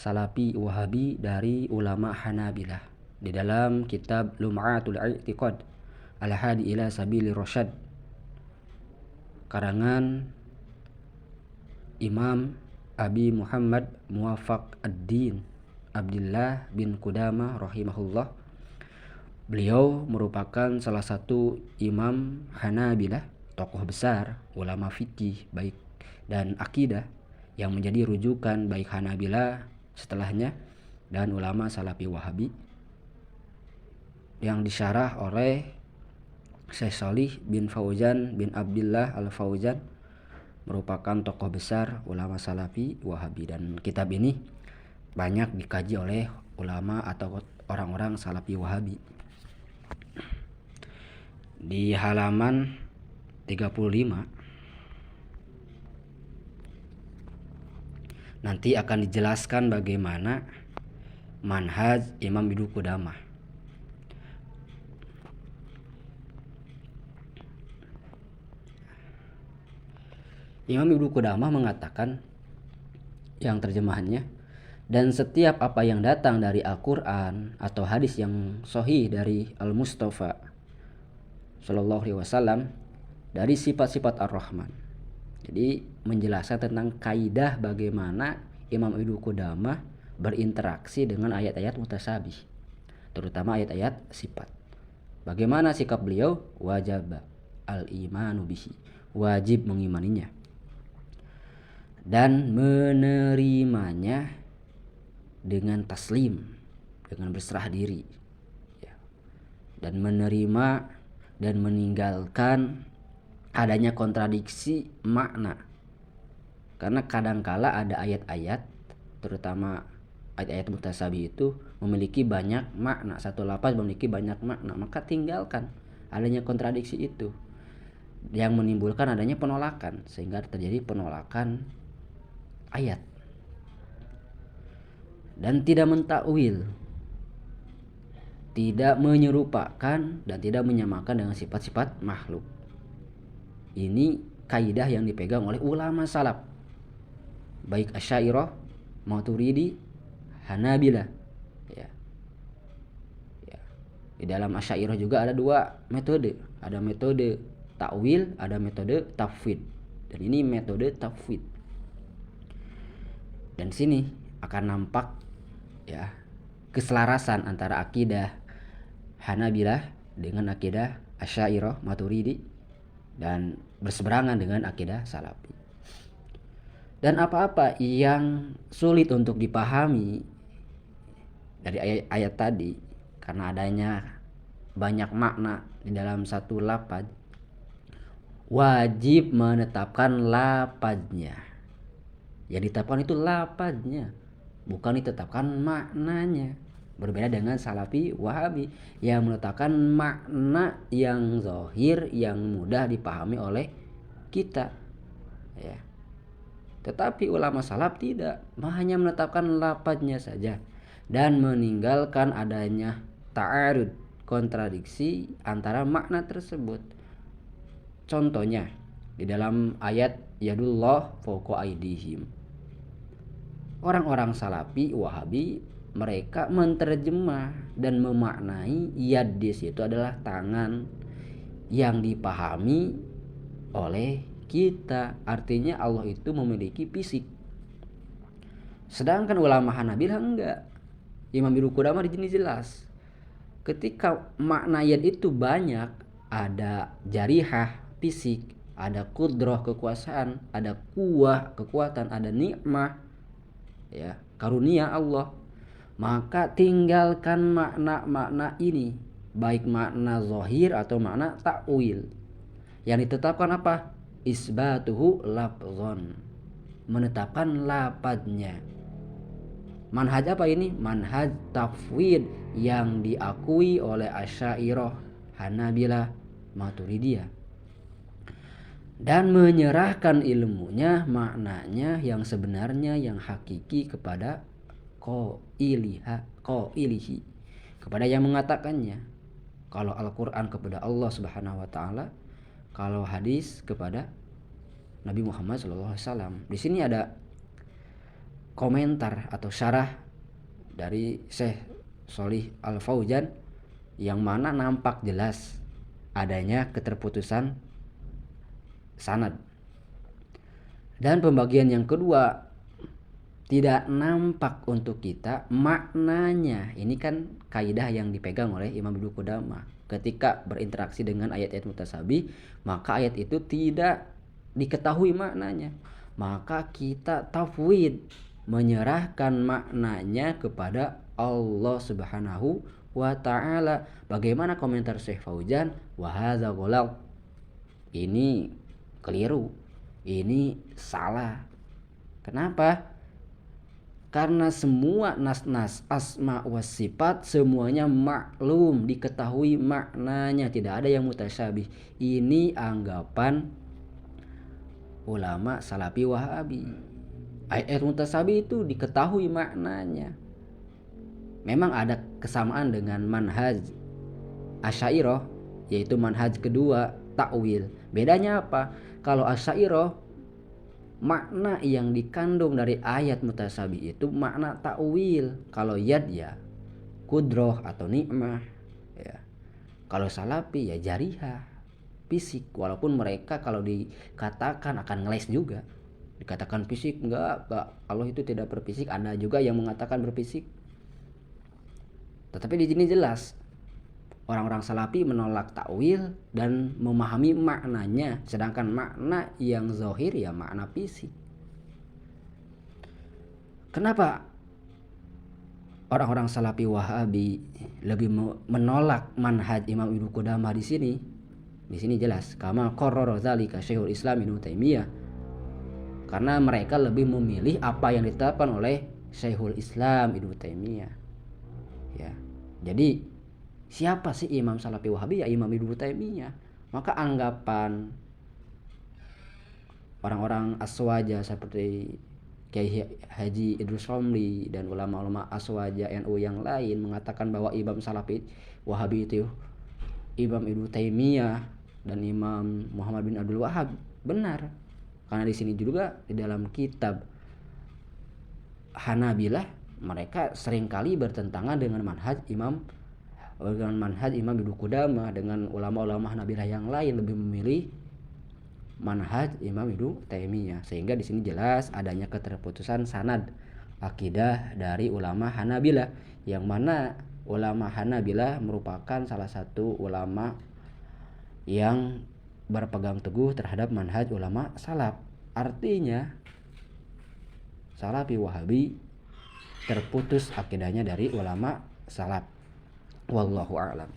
Salafi Wahabi dari ulama Hanabilah di dalam kitab Lum'atul I'tiqad Al-Hadi ila Sabili Rasyad karangan Imam Abi Muhammad Muwafaq ad-Din Abdullah bin Qudamah rahimahullah. Beliau merupakan salah satu imam Hanabilah, tokoh besar ulama fikih baik dan akidah yang menjadi rujukan baik Hanabilah setelahnya dan ulama Salafi Wahabi yang disyarah oleh Syekh Shalih bin Fauzan bin Abdullah Al-Fauzan, merupakan tokoh besar ulama Salafi Wahabi, dan kitab ini banyak dikaji oleh ulama atau orang-orang Salafi Wahabi. Di halaman 35 nanti akan dijelaskan bagaimana manhaj Imam Ibnu Qudamah. Imam Ibnu Qudamah mengatakan, yang terjemahannya, dan setiap apa yang datang dari Al-Quran atau hadis yang sahih dari Al-Mustafa Sallallahu Alaihi Wasallam dari sifat-sifat Ar-Rahman. Jadi menjelaskan tentang kaidah bagaimana Imam Ibnu Qudamah berinteraksi dengan ayat-ayat mutasyabih, terutama ayat-ayat sifat. Bagaimana sikap beliau? Wajib al-imanu bihi, wajib mengimaninya dan menerimanya dengan taslim, dengan berserah diri, dan menerima dan meninggalkan adanya kontradiksi makna. Karena kadangkala ada ayat-ayat, terutama ayat-ayat mutasyabih itu memiliki banyak makna, satu lafaz memiliki banyak makna, maka tinggalkan adanya kontradiksi itu yang menimbulkan adanya penolakan, sehingga terjadi penolakan ayat. Dan tidak mentakwil, tidak menyerupakan dan tidak menyamakan dengan sifat-sifat makhluk. Ini kaidah yang dipegang oleh ulama salaf, baik Asy'ariyah, Maturidi, Hanabilah. Di dalam Asy'ariyah juga ada dua metode, ada metode takwil, ada metode tafwid. Dan ini metode tafwid. Dan sini akan nampak keselarasan antara akidah Hanabilah dengan akidah Asy'ariyah, Maturidi, dan berseberangan dengan akidah Salafi. Dan apa-apa yang sulit untuk dipahami dari ayat-ayat tadi karena adanya banyak makna di dalam satu lafaz, wajib menetapkan lafaznya. Yang ditetapkan itu lafaznya, bukan ditetapkan maknanya. Berbeda dengan Salafi Wahabi yang menetapkan makna yang zahir, yang mudah dipahami oleh kita. Tetapi ulama salaf tidak, hanya menetapkan lafaznya saja dan meninggalkan adanya ta'arud, kontradiksi antara makna tersebut. Contohnya di dalam ayat yadullah fawqa aydihim. Orang-orang Salafi Wahabi mereka menerjemah dan memaknai yad di situ adalah tangan yang dipahami oleh kita. Artinya Allah itu memiliki fisik. Sedangkan ulama Hanabilah enggak. Imam Ibnu Qudamah di sini jelas. Ketika makna yad itu banyak, ada jarihah fisik, ada kudrah kekuasaan, ada kuwah kekuatan, ada nikmah karunia Allah. Maka tinggalkan makna-makna ini, baik makna zahir atau makna takwil. Yang ditetapkan apa? Isbatuhu lafzon, menetapkan lafadznya. Manhaj apa ini? Manhaj tafwid yang diakui oleh Asy'ariyah, Hanabilah, Maturidiyah, dan menyerahkan ilmunya, maknanya yang sebenarnya, yang hakiki kepada qailihi, kepada yang mengatakannya. Kalau Al-Quran kepada Allah Subhanahu wa Ta'ala, kalau hadis kepada Nabi Muhammad SAW. Di sini ada komentar atau syarah dari Syekh Shalih Al Fauzan yang mana nampak jelas adanya keterputusan sanad. Dan pembagian yang kedua, tidak nampak untuk kita maknanya. Ini kan kaidah yang dipegang oleh Imam Ibnu Qudamah. Ketika berinteraksi dengan ayat-ayat mutasabih, maka ayat itu tidak diketahui maknanya. Maka kita tafwid, menyerahkan maknanya kepada Allah Subhanahu wa ta'ala. Bagaimana komentar Syekh Fauzan? Wa hadza ghalat. Ini keliru. Ini salah. Kenapa? Karena semua nas-nas asma wa sifat semuanya maklum, diketahui maknanya, tidak ada yang mutasyabih. Ini anggapan ulama Salafi Wahabi. Ayat mutasyabih itu diketahui maknanya. Memang ada kesamaan dengan manhaj Asy'ariyah, yaitu manhaj kedua, takwil. Bedanya apa? Kalau Asy'ariyah, makna yang dikandung dari ayat mutasabih itu makna takwil. Kalau yad ya kudroh atau nikmah ya. Kalau Salafi ya jarihah, fisik. Walaupun mereka kalau dikatakan akan ngeles juga, dikatakan fisik, enggak, Allah itu tidak berfisik. Ada juga yang mengatakan berfisik. Tetapi di sini jelas orang-orang Salafi menolak takwil dan memahami maknanya, sedangkan makna yang zahir ya makna fisik. Kenapa orang-orang Salafi Wahabi lebih menolak manhaj Imam Ibnu Qudamah di sini? Di sini jelas, kama qarrara dzalika Syekhul Islam Ibnu Taimiyah. Karena mereka lebih memilih apa yang ditetapkan oleh Syekhul Islam Ibnu Taimiyah. Ya. Jadi siapa sih Imam Salafi Wahabi? Ya Imam Ibnu Taimiyah. Maka anggapan orang-orang aswaja seperti Kiai Haji Idrus Romli dan ulama-ulama aswaja NU yang lain mengatakan bahwa Imam Salafi Wahabi itu Imam Ibnu Taimiyah dan Imam Muhammad bin Abdul Wahhab, benar. Karena di sini juga di dalam kitab Hanabilah mereka seringkali bertentangan dengan manhaj Imam Ibnu Qudamah. Dengan ulama-ulama Hanabilah yang lain lebih memilih manhaj Imam Ibnu Taimiyah, sehingga di sini jelas adanya keterputusan sanad akidah dari ulama Hanabilah, yang mana ulama Hanabilah merupakan salah satu ulama yang berpegang teguh terhadap manhaj ulama salaf. Artinya Salafi Wahabi terputus akidahnya dari ulama salaf. Wallahu a'lam.